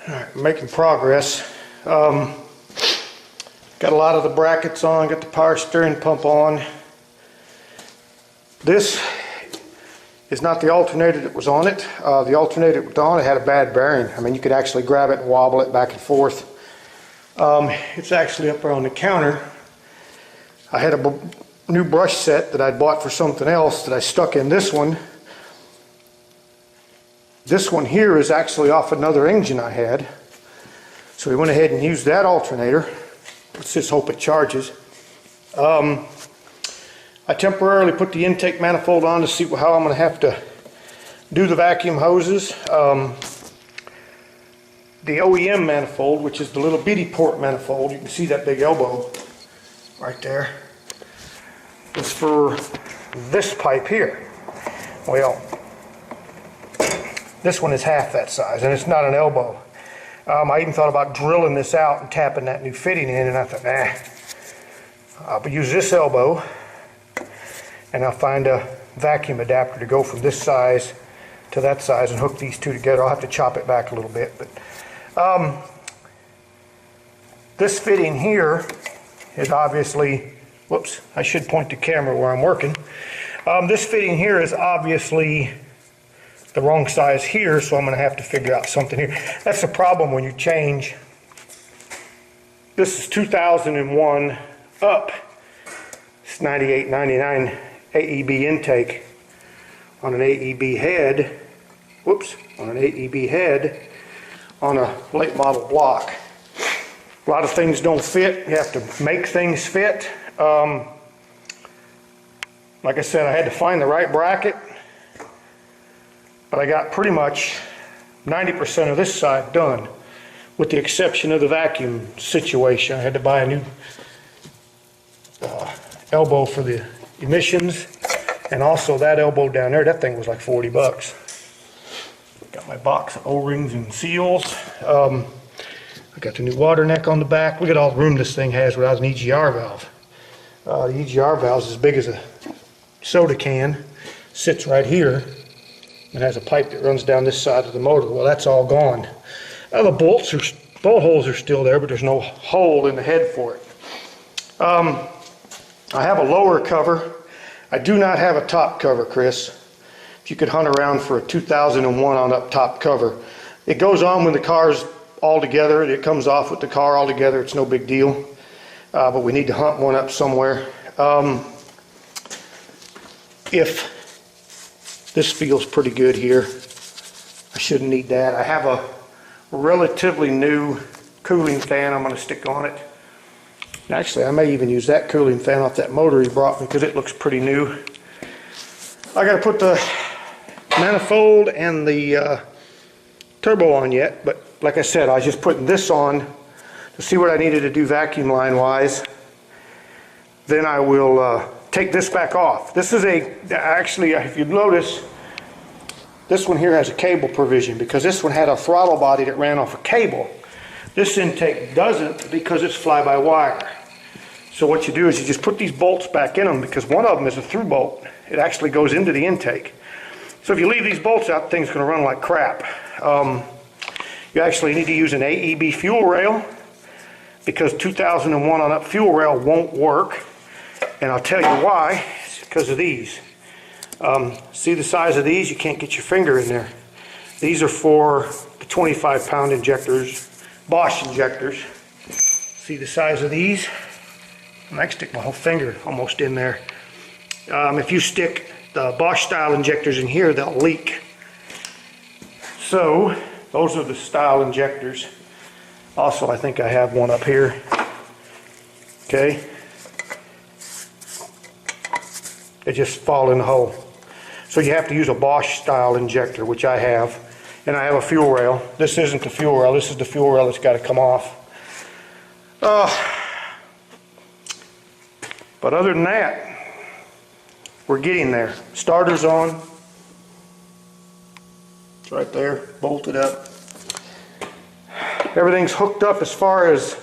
Alright, making progress. Got a lot of the brackets on, got the power steering pump on. This is not the alternator that was on it. The alternator that was on it had a bad bearing. I mean, you could actually grab it and wobble it back and forth. It's actually up there on the counter. I had a new brush set that I'd bought for something else that I stuck in this one. This one here is actually off another engine I had. So we went ahead and used that alternator. Let's just hope it charges. I temporarily put the intake manifold on to see how I'm going to have to do the vacuum hoses. The OEM manifold, which is the little bitty port manifold, you can see that big elbow right there, is for this pipe here. Well, this one is half that size, and it's not an elbow. I even thought about drilling this out and tapping that new fitting in, and I thought, nah. I'll use this elbow, and I'll find a vacuum adapter to go from this size to that size and hook these two together. I'll have to chop it back a little bit, but this fitting here is obviously, whoops, I should point the camera where I'm working. This fitting here is obviously the wrong size here, so I'm going to have to figure out something here. That's the problem when you change. This is 2001 up. It's 98, 99 AEB intake on an AEB head. Whoops, on an AEB head on a late model block. A lot of things don't fit. You have to make things fit. Like I said, I had to find the right bracket. But I got pretty much 90% of this side done, with the exception of the vacuum situation. I had to buy a new elbow for the emissions, and also that elbow down there. That thing was like 40 bucks. Got my box of O-rings and seals. I got the new water neck on the back. Look at all the room this thing has without an EGR valve. The EGR valve is as big as a soda can. Sits right here. It has a pipe that runs down this side of the motor. Well, that's all gone. The bolt holes are still there, but there's no hole in the head for it. I have a lower cover. I do not have a top cover, Chris. If you could hunt around for a 2001 on up top cover. It goes on when the car's all together. It comes off with the car all together. It's no big deal. But we need to hunt one up somewhere. If this feels pretty good here, I shouldn't need that. I have a relatively new cooling fan I'm going to stick on it. Actually, I may even use that cooling fan off that motor he brought me because it looks pretty new. I got to put the manifold and the turbo on yet, but like I said, I was just putting this on to see what I needed to do vacuum line wise. Then I will take this back off. This is actually, if you notice, this one here has a cable provision because this one had a throttle body that ran off a cable. This intake doesn't because it's fly-by-wire. So what you do is you just put these bolts back in them, because one of them is a through bolt. It actually goes into the intake. So if you leave these bolts out, the thing's going to run like crap. You actually need to use an AEB fuel rail, because 2001 on up fuel rail won't work. And I'll tell you why. It's because of these. See the size of these? You can't get your finger in there. These are for the 25-pound injectors, Bosch injectors. See the size of these? I can stick my whole finger almost in there. If you stick the Bosch style injectors in here, they'll leak. So those are the style injectors. Also, I think I have one up here. Okay. They just fall in the hole. So you have to use a Bosch style injector, which I have. And I have a fuel rail. This isn't the fuel rail. This is the fuel rail that's got to come off. But other than that, we're getting there. Starter's on. It's right there, bolted up. Everything's hooked up as far as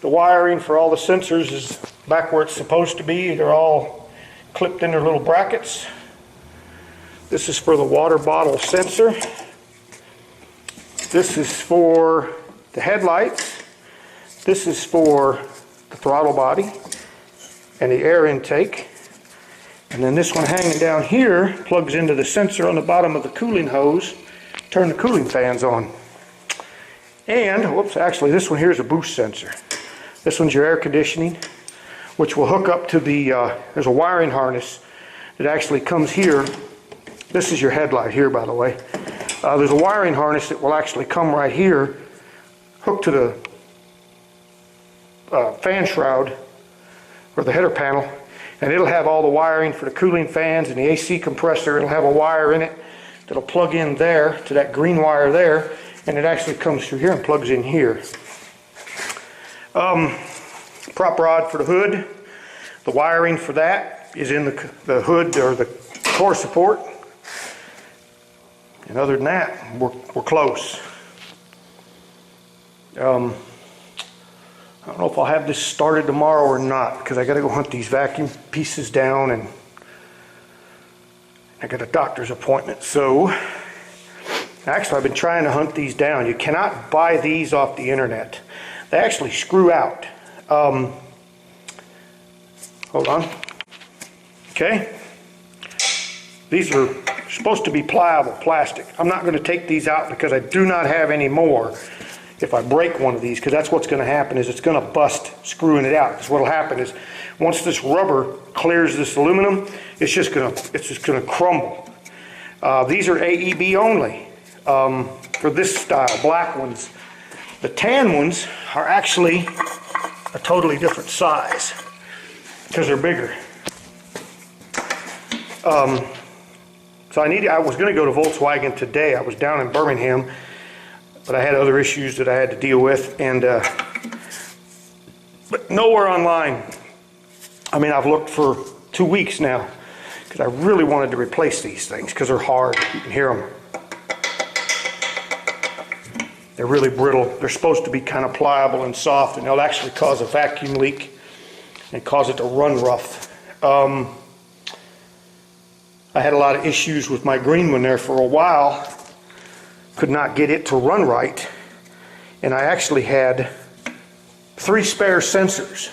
the wiring for all the sensors is back where it's supposed to be. They're all clipped in their little brackets. This is for the water bottle sensor. This is for the headlights. This is for the throttle body and the air intake. And then this one hanging down here plugs into the sensor on the bottom of the cooling hose. Turn the cooling fans on. And, whoops, actually this one here is a boost sensor. This one's your air conditioning, which will hook up to the, there's a wiring harness that actually comes here. This is your headlight here, by the way. There's a wiring harness that will actually come right here, hooked to the fan shroud, or the header panel, and it'll have all the wiring for the cooling fans and the AC compressor. It'll have a wire in it that'll plug in there to that green wire there, and it actually comes through here and plugs in here. Prop rod for the hood. The wiring for that is in the hood or the core support. And other than that, we're close. I don't know if I'll have this started tomorrow or not, because I got to go hunt these vacuum pieces down, and I got a doctor's appointment. So actually I've been trying to hunt these down. You cannot buy these off the internet. They actually screw out. Hold on. Okay. These are supposed to be pliable plastic. I'm not going to take these out because I do not have any more if I break one of these, because that's what's going to happen, is it's going to bust screwing it out. Because what will happen is once this rubber clears this aluminum, it's just going to crumble. These are AEB only for this style, black ones. The tan ones are actually a totally different size because they're bigger. So I was going to go to Volkswagen today. I was down in Birmingham, but I had other issues that I had to deal with, and but nowhere online. I mean, I've looked for 2 weeks now because I really wanted to replace these things because they're hard. You can hear them. They're really brittle. They're supposed to be kind of pliable and soft, and they'll actually cause a vacuum leak and cause it to run rough. I had a lot of issues with my green one there for a while. Could not get it to run right. And I actually had 3 spare sensors.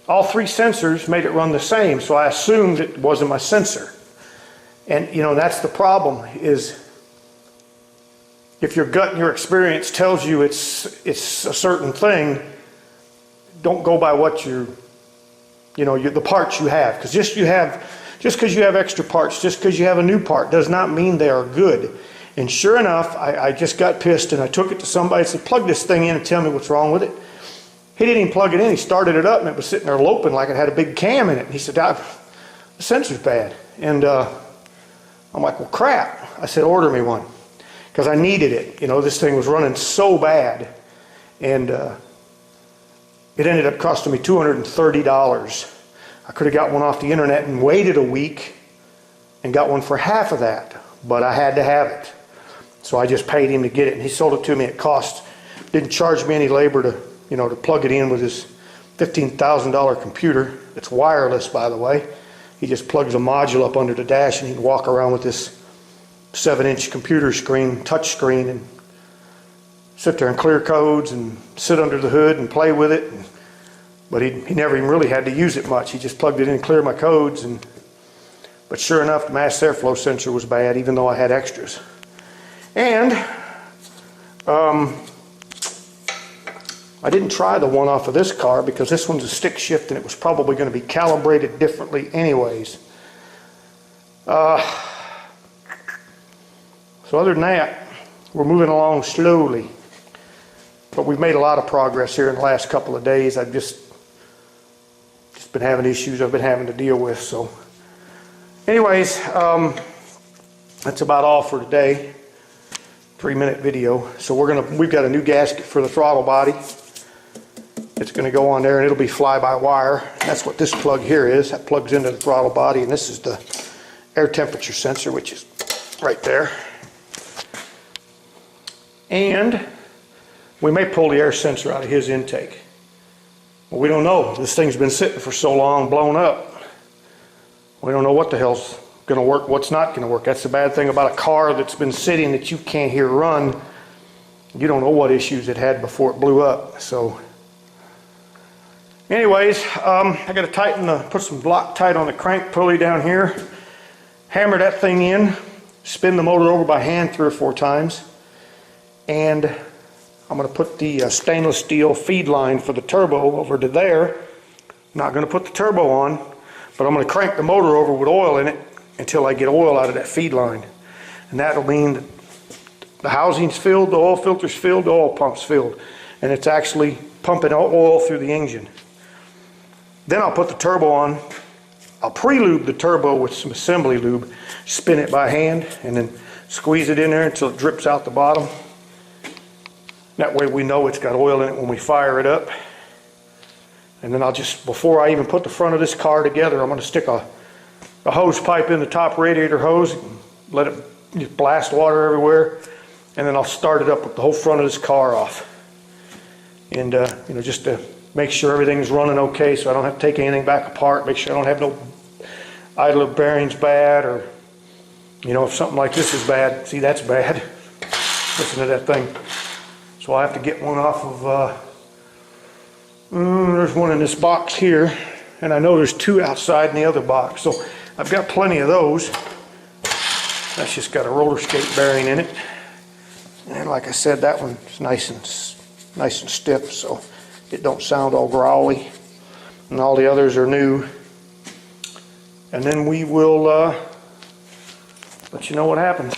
All 3 sensors made it run the same, so I assumed it wasn't my sensor. And you know, that's the problem, is if your gut and your experience tells you it's a certain thing, don't go by what the parts you have. Because just because you have extra parts, just because you have a new part, does not mean they are good. And sure enough, I just got pissed and I took it to somebody and said, plug this thing in and tell me what's wrong with it. He didn't even plug it in. He started it up and it was sitting there loping like it had a big cam in it. And he said, the sensor's bad. And I'm like, well, crap. I said, order me one. Because I needed it. You know, this thing was running so bad. And it ended up costing me $230. I could have got one off the internet and waited a week and got one for half of that, but I had to have it. So I just paid him to get it, and he sold it to me at cost. Didn't charge me any labor to plug it in with his $15,000 computer. It's wireless, by the way. He just plugs a module up under the dash, and he can walk around with this 7-inch computer screen, touch screen, and sit there and clear codes and sit under the hood and play with it. But he never even really had to use it much. He just plugged it in and cleared my codes. But sure enough, the mass airflow sensor was bad, even though I had extras. And I didn't try the one off of this car because this one's a stick shift and it was probably going to be calibrated differently anyways. So other than that, we're moving along slowly. But we've made a lot of progress here in the last couple of days. I've just been having issues I've been having to deal with. So anyways, that's about all for today. 3-minute video. So we've got a new gasket for the throttle body. It's going to go on there and it'll be fly-by-wire. That's what this plug here is. That plugs into the throttle body, and this is the air temperature sensor, which is right there. And we may pull the air sensor out of his intake. Well, we don't know. This thing's been sitting for so long, blown up. We don't know what the hell's going to work, what's not going to work. That's the bad thing about a car that's been sitting that you can't hear run. You don't know what issues it had before it blew up. So anyways, I got to put some Loctite on the crank pulley down here, hammer that thing in, spin the motor over by hand 3 or 4 times, and I'm going to put the stainless steel feed line for the turbo over to there. Not going to put the turbo on, but I'm going to crank the motor over with oil in it until I get oil out of that feed line. And that'll mean that the housing's filled, the oil filter's filled, the oil pump's filled, and it's actually pumping oil through the engine. Then I'll put the turbo on. I'll pre-lube the turbo with some assembly lube, spin it by hand, and then squeeze it in there until it drips out the bottom. That way we know it's got oil in it when we fire it up. And then before I even put the front of this car together, I'm going to stick a hose pipe in the top radiator hose, and let it just blast water everywhere, and then I'll start it up with the whole front of this car off. And you know, just to make sure everything's running okay, so I don't have to take anything back apart, make sure I don't have no idler bearings bad, or you know, if something like this is bad, see, that's bad. Listen to that thing. So I'll have to get one off of there's one in this box here, and I know there's 2 outside in the other box, so I've got plenty of those. That's just got a roller skate bearing in it, and like I said, that one's nice and stiff, so it don't sound all growly, and all the others are new. And then we will let you know what happens.